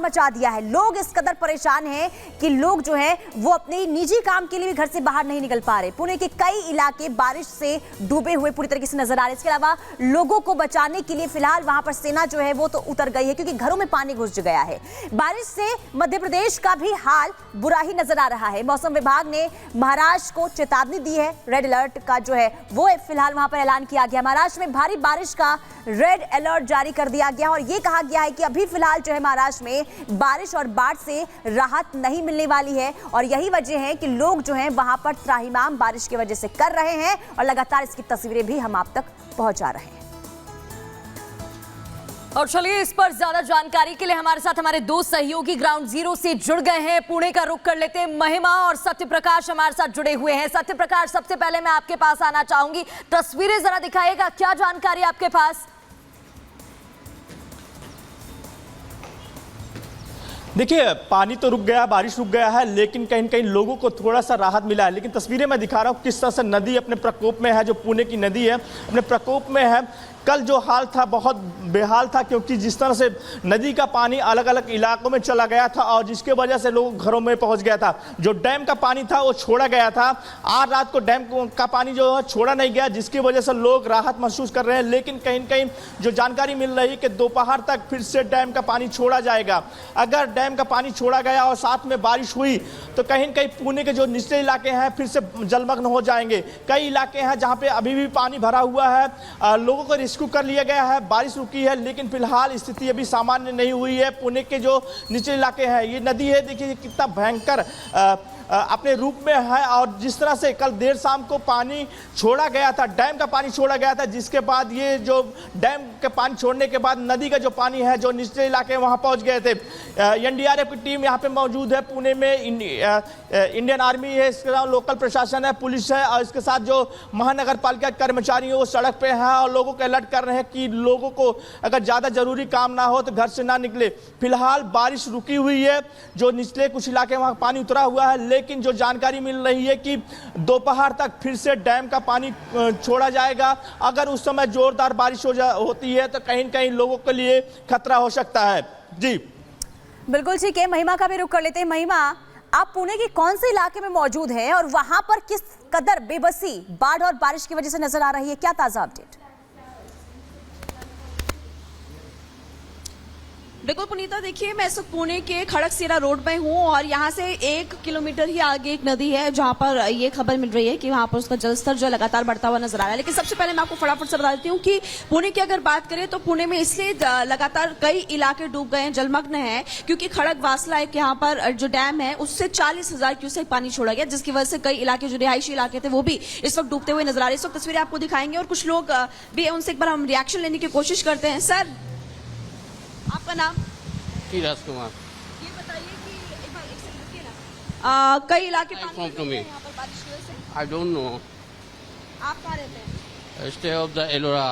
मचा दिया है। लोग इस कदर परेशान हैं कि लोग जो है वो अपने निजी काम के लिए भी घर से बाहर नहीं निकल पा रहे। पुणे के कई इलाके बारिश से डूबे हुए पूरी तरीके से नजर आ रहे हैं। इसके अलावा लोगों को बचाने के लिए फिलहाल वहां पर सेना जो है वो तो उतर गई है, क्योंकि घरों में पानी घुस गया है। बारिश से मध्य प्रदेश का भी हाल बुरा ही नजर आ रहा है। मौसम विभाग ने महाराष्ट्र को चेतावनी दी है, रेड अलर्ट का जो है वो फिलहाल वहां पर ऐलान किया गया। महाराष्ट्र में भारी बारिश का रेड अलर्ट जारी कर दिया गया और यह कहा गया है कि अभी फिलहाल जो है महाराष्ट्र में बारिश और बाढ़ से राहत नहीं मिलने वाली है और यही वजह है कि लोग जो हैं वहां पर त्राहिमाम बारिश की वजह से कर रहे हैं और लगातार इसकी तस्वीरें भी हम आप तक पहुंचा रहे हैं। और चलिए इस पर ज्यादा जानकारी के लिए हमारे साथ हमारे दो सहयोगी ग्राउंड जीरो से जुड़ गए हैं। पुणे का रुख कर लेते हैं। महिमा और सत्य प्रकाश हमारे साथ जुड़े हुए हैं। सत्य प्रकाश, सबसे पहले मैं आपके पास आना चाहूंगी, तस्वीरें जरा दिखाइएगा, क्या जानकारी आपके पास? देखिए, पानी तो रुक गया, बारिश रुक गया है, लेकिन कहीं कहीं लोगों को थोड़ा सा राहत मिला है। लेकिन तस्वीरें मैं दिखा रहा हूँ किस तरह से नदी अपने प्रकोप में है, जो पुणे की नदी है अपने प्रकोप में है। कल जो हाल था बहुत बेहाल था, क्योंकि जिस तरह से नदी का पानी अलग अलग इलाकों में चला गया था और जिसके वजह से लोग घरों में पहुंच गया था। जो डैम का पानी था वो छोड़ा गया था। आज रात को डैम का पानी जो है छोड़ा नहीं गया, जिसकी वजह से लोग राहत महसूस कर रहे हैं। लेकिन कहीं कहीं जो जानकारी मिल रही है कि दोपहर तक फिर से डैम का पानी छोड़ा जाएगा। अगर डैम का पानी छोड़ा गया और साथ में बारिश हुई तो कहीं कहीं पुणे के जो निचले इलाके हैं फिर से जलमग्न हो जाएंगे। कई इलाके हैं जहाँ पे अभी भी पानी भरा हुआ है, लोगों को रेस्क्यू कर लिया गया है। बारिश रुकी है लेकिन फिलहाल स्थिति अभी सामान्य नहीं हुई है। पुणे के जो निचले इलाके हैं, ये नदी है, देखिए कितना भयंकर अपने रूप में है। और जिस तरह से कल देर शाम को पानी छोड़ा गया था, डैम का पानी छोड़ा गया था, जिसके बाद ये जो डैम के पानी छोड़ने के बाद नदी का जो पानी है जो निचले इलाके वहां पहुंच गए थे। एनडीआरएफ की टीम यहां पे मौजूद है पुणे में, इंडियन आर्मी है, इसके अलावा लोकल प्रशासन है, पुलिस है और इसके साथ जो महानगर पालिका कर्मचारी है वो सड़क पे हैं और लोगों को अलर्ट कर रहे हैं कि लोगों को अगर ज़्यादा जरूरी काम ना हो तो घर से ना निकले। फिलहाल बारिश रुकी हुई है, जो निचले कुछ इलाके वहाँ पानी उतरा हुआ है, लेकिन जो जानकारी मिल रही है कि दोपहर तक फिर से डैम का पानी छोड़ा जाएगा। अगर उस समय जोरदार बारिश होती है तो कहीं कहीं लोगों के लिए खतरा हो सकता है। जी बिल्कुल ठीक है। महिमा का भी रुख कर लेते हैं। महिमा, आप पुणे के कौन से इलाके में मौजूद हैं और वहां पर किस कदर बेबसी बाढ़ और बारिश की वजह से नजर आ रही है, क्या ताजा अपडेट? बिल्कुल पुनीता, देखिए मैं इस वक्त पुणे के खड़कसीरा रोड पे हूँ और यहाँ से 1 किलोमीटर ही आगे एक नदी है जहाँ पर ये खबर मिल रही है कि वहाँ पर उसका जलस्तर जो लगातार बढ़ता हुआ नजर आ रहा है। लेकिन सबसे पहले मैं आपको फटाफट से बता देती हूँ कि पुणे की अगर बात करें तो पुणे में इसलिए लगातार कई इलाके डूब गए हैं, जलमग्न है, क्योंकि खड़क वासला एक यहाँ पर जो डैम है उससे 40,000 क्यूसेक पानी छोड़ा गया, जिसकी वजह से कई इलाके जो रिहायशी इलाके थे वो भी इस वक्त डूबते हुए नजर आ रहे हैं। इस वक्त तस्वीरें आपको दिखाएंगे और कुछ लोग भी उनसे एक बार हम रिएक्शन लेने की कोशिश करते हैं। सर, आपका नाम? राज कुमार। ये बताइए कि एक बार एक सेकंड रुकिए ना, कई इलाके पानी में डूबे हैं यहाँ पर बारिश की वजह से। I don't know. आप कहाँ रहते हैं? स्टे ऑफ द एलोरा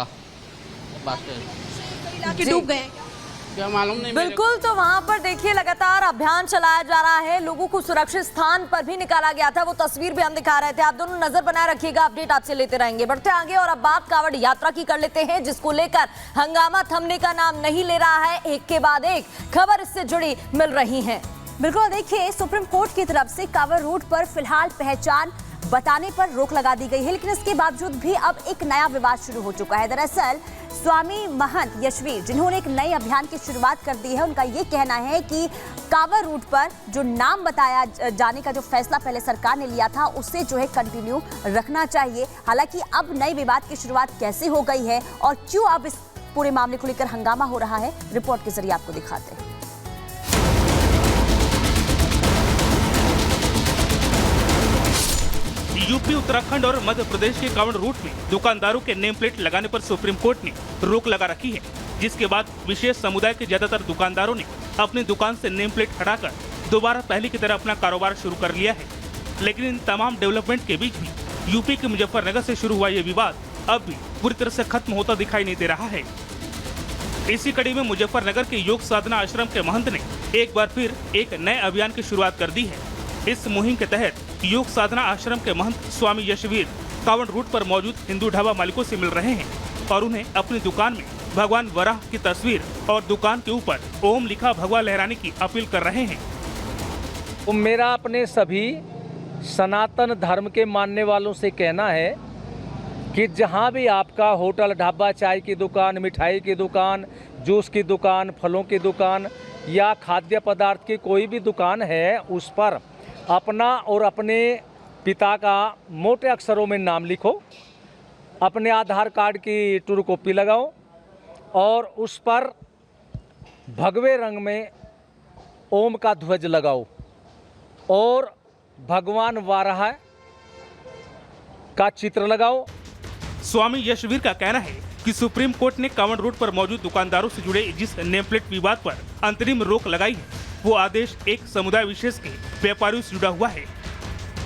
बस कई इलाके डूब गए हैं क्या मालूम नहीं मेरे बिल्कुल, तो वहां पर देखिए लगातार अभियान चलाया जा रहा है, लोगों को सुरक्षित स्थान पर भी निकाला गया था। वो तस्वीर भी हम दिखा रहे थे। आप दोनों नजर बनाए रखिएगा, अपडेट आपसे लेते रहेंगे। बढ़ते आगे और अब बात कांवड़ यात्रा की कर लेते हैं, जिसको लेकर हंगामा थमने का नाम नहीं ले रहा है। एक के बाद एक खबर इससे जुड़ी मिल रही है। बिल्कुल, देखिए सुप्रीम कोर्ट की तरफ से कांवड़ रूट पर फिलहाल पहचान बताने पर रोक लगा दी गई है, लेकिन इसके बावजूद भी अब एक नया विवाद शुरू हो चुका है। दरअसल स्वामी महंत यशवीर, जिन्होंने एक नए अभियान की शुरुआत कर दी है, उनका ये कहना है कि कांवड़ रूट पर जो नाम बताया जाने का जो फैसला पहले सरकार ने लिया था उसे जो है कंटिन्यू रखना चाहिए। हालांकि अब नए विवाद की शुरुआत कैसे हो गई है और क्यों अब इस पूरे मामले को लेकर हंगामा हो रहा है, रिपोर्ट के जरिए आपको दिखाते हैं। यूपी, उत्तराखंड और मध्य प्रदेश के कांवड़ रूट में दुकानदारों के नेम प्लेट लगाने पर सुप्रीम कोर्ट ने रोक लगा रखी है, जिसके बाद विशेष समुदाय के ज्यादातर दुकानदारों ने अपनी दुकान से नेम प्लेट हटाकर दोबारा पहले की तरह अपना कारोबार शुरू कर लिया है। लेकिन इन तमाम डेवलपमेंट के बीच भी यूपी के मुजफ्फरनगर से शुरू हुआ ये विवाद अब भी पूरी तरह से खत्म होता दिखाई नहीं दे रहा है। इसी कड़ी में मुजफ्फरनगर के योग साधना आश्रम के महंत ने एक बार फिर एक नए अभियान की शुरुआत कर दी है। इस मुहिम के तहत योग साधना आश्रम के महंत स्वामी यशवीर कांवड़ रूट पर मौजूद हिंदू ढाबा मालिकों से मिल रहे हैं और उन्हें अपनी दुकान में भगवान वराह की तस्वीर और दुकान के ऊपर ओम लिखा भगवा लहराने की अपील कर रहे हैं। तो मेरा अपने सभी सनातन धर्म के मानने वालों से कहना है कि जहाँ भी आपका होटल, ढाबा, चाय की दुकान, मिठाई की दुकान, जूस की दुकान, फलों की दुकान या खाद्य पदार्थ की कोई भी दुकान है, उस पर अपना और अपने पिता का मोटे अक्षरों में नाम लिखो, अपने आधार कार्ड की ट्रू कॉपी लगाओ और उस पर भगवे रंग में ओम का ध्वज लगाओ और भगवान वाराह का चित्र लगाओ। स्वामी यशवीर का कहना है कि सुप्रीम कोर्ट ने कांवड़ रोड पर मौजूद दुकानदारों से जुड़े जिस नेम प्लेट विवाद पर अंतरिम रोक लगाई है, वो आदेश एक समुदाय विशेष के व्यापारियों से जुड़ा हुआ है,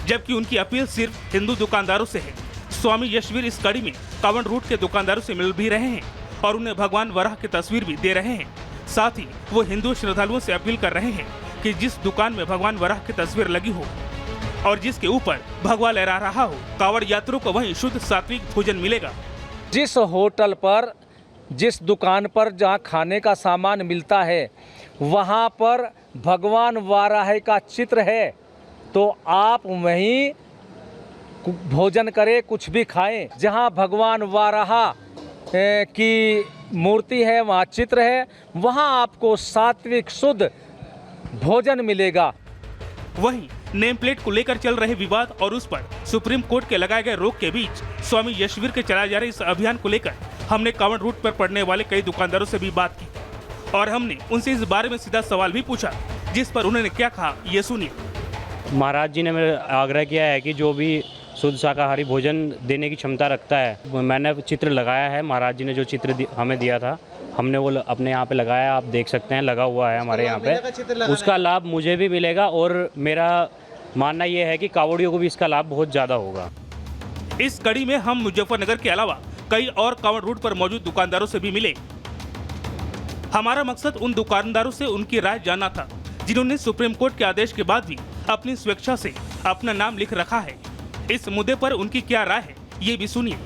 जबकि उनकी अपील सिर्फ हिंदू दुकानदारों से है। स्वामी यशवीर इस कड़ी में कांवड़ रोड के दुकानदारों से मिल भी रहे हैं और उन्हें भगवान वराह की तस्वीर भी दे रहे हैं। साथ ही वो हिंदू श्रद्धालुओं से अपील कर रहे हैं कि जिस दुकान में भगवान वराह की तस्वीर लगी हो और जिसके ऊपर भगवा लहरा रहा हो, कांवड़ यात्रियों को वहीं शुद्ध सात्विक भोजन मिलेगा। जिस होटल पर, जिस दुकान पर जहाँ खाने का सामान मिलता है, वहाँ पर भगवान वाराह का चित्र है, तो आप वहीं भोजन करें, कुछ भी खाएं। जहाँ भगवान वाराह की मूर्ति है, वहाँ चित्र है, वहाँ आपको सात्विक शुद्ध भोजन मिलेगा। वहीं नेम प्लेट को लेकर चल रहे विवाद और उस पर सुप्रीम कोर्ट के लगाए गए रोक के बीच स्वामी यशवीर के चलाए जा रहे इस अभियान को लेकर हमने कांवड़ रूट पर पड़ने वाले कई दुकानदारों से भी बात की और हमने उनसे इस बारे में सीधा सवाल भी पूछा, जिस पर उन्होंने क्या कहा ये सुनिए। महाराज जी ने मेरे आग्रह किया है कि जो भी शुद्ध शाकाहारी भोजन देने की क्षमता रखता है, मैंने चित्र लगाया है। महाराज जी ने जो चित्र हमें दिया था, हमने वो अपने यहाँ पे लगाया, आप देख सकते हैं, लगा हुआ है हमारे यहाँ पे। उसका लाभ मुझे भी मिलेगा और मेरा मानना ये है कि कांवड़ियों को भी इसका लाभ बहुत ज़्यादा होगा। इस कड़ी में हम मुजफ्फरनगर के अलावा कई और कांवड़ रूट पर मौजूद दुकानदारों से भी मिले। हमारा मकसद उन दुकानदारों से उनकी राय जानना था जिन्होंने सुप्रीम कोर्ट के आदेश के बाद भी अपनी स्वेच्छा से अपना नाम लिख रखा है। इस मुद्दे पर उनकी क्या राय है, ये भी सुनिए।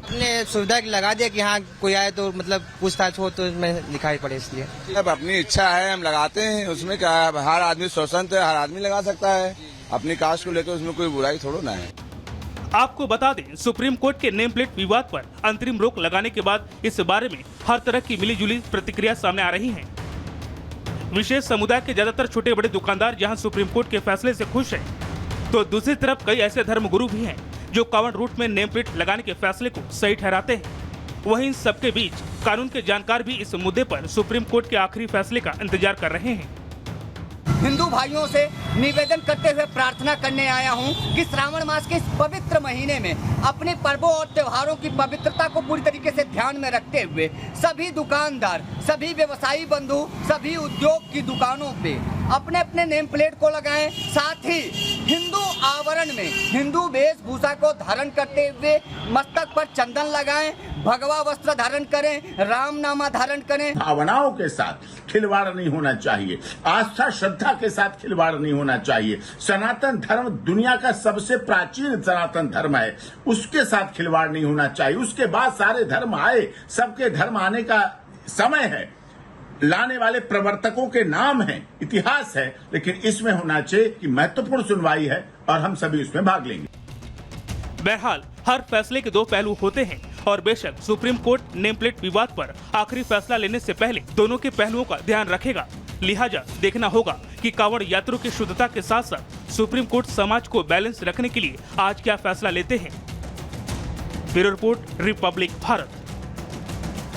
अपने सुविधा लगा दिया कि हाँ कोई आए तो मतलब पूछताछ हो तो इसमें लिखाई पड़े, इसलिए अब अपनी इच्छा है हम लगाते हैं, उसमें क्या है, हर आदमी स्वतंत्र है, हर आदमी लगा सकता है अपनी कास्ट को लेकर, उसमें कोई बुराई थोड़ा ना है। आपको बता दें, सुप्रीम कोर्ट के नेम प्लेट विवाद पर अंतरिम रोक लगाने के बाद इस बारे में हर तरह की मिलीजुली प्रतिक्रिया सामने आ रही है। विशेष समुदाय के ज्यादातर छोटे बड़े दुकानदार जहां सुप्रीम कोर्ट के फैसले से खुश हैं, तो दूसरी तरफ कई ऐसे धर्मगुरु भी हैं जो कांवड़ रूट में नेम प्लेट लगाने के फैसले को सही ठहराते हैं। वहीं इन सबके बीच कानून के जानकार भी इस मुद्दे पर सुप्रीम कोर्ट के आखिरी फैसले का इंतजार कर रहे हैं। हिंदू भाइयों से निवेदन करते हुए प्रार्थना करने आया हूं कि श्रावण मास के इस पवित्र महीने में अपने पर्वों और त्योहारों की पवित्रता को पूरी तरीके से ध्यान में रखते हुए सभी दुकानदार, सभी व्यवसायी बंधु, सभी उद्योग की दुकानों पे अपने अपने नेम प्लेट को लगाएं। साथ ही हिंदू आवरण में हिंदू वेशभूषा को धारण करते हुए मस्तक पर चंदन लगाएं, भगवा वस्त्र धारण करें, राम नामा धारण करें। भावनाओं के साथ खिलवाड़ नहीं होना चाहिए, आस्था श्रद्धा के साथ खिलवाड़ नहीं होना चाहिए। सनातन धर्म दुनिया का सबसे प्राचीन सनातन धर्म है, उसके साथ खिलवाड़ नहीं होना चाहिए। उसके बाद सारे धर्म आए, सबके धर्म आने का समय है, लाने वाले प्रवर्तकों के नाम है, इतिहास है, लेकिन इसमें होना चाहिए कि महत्वपूर्ण सुनवाई है और हम सभी उसमें भाग लेंगे। बहरहाल हर फैसले के दो पहलू होते हैं और बेशक सुप्रीम कोर्ट नेम प्लेट विवाद पर आखिरी फैसला लेने से पहले दोनों के पहलुओं का ध्यान रखेगा। लिहाजा देखना होगा कि कांवड़ यात्रियों की शुद्धता के साथ साथ सुप्रीम कोर्ट समाज को बैलेंस रखने के लिए आज क्या फैसला लेते हैं। Bureau report, Republic Bharat.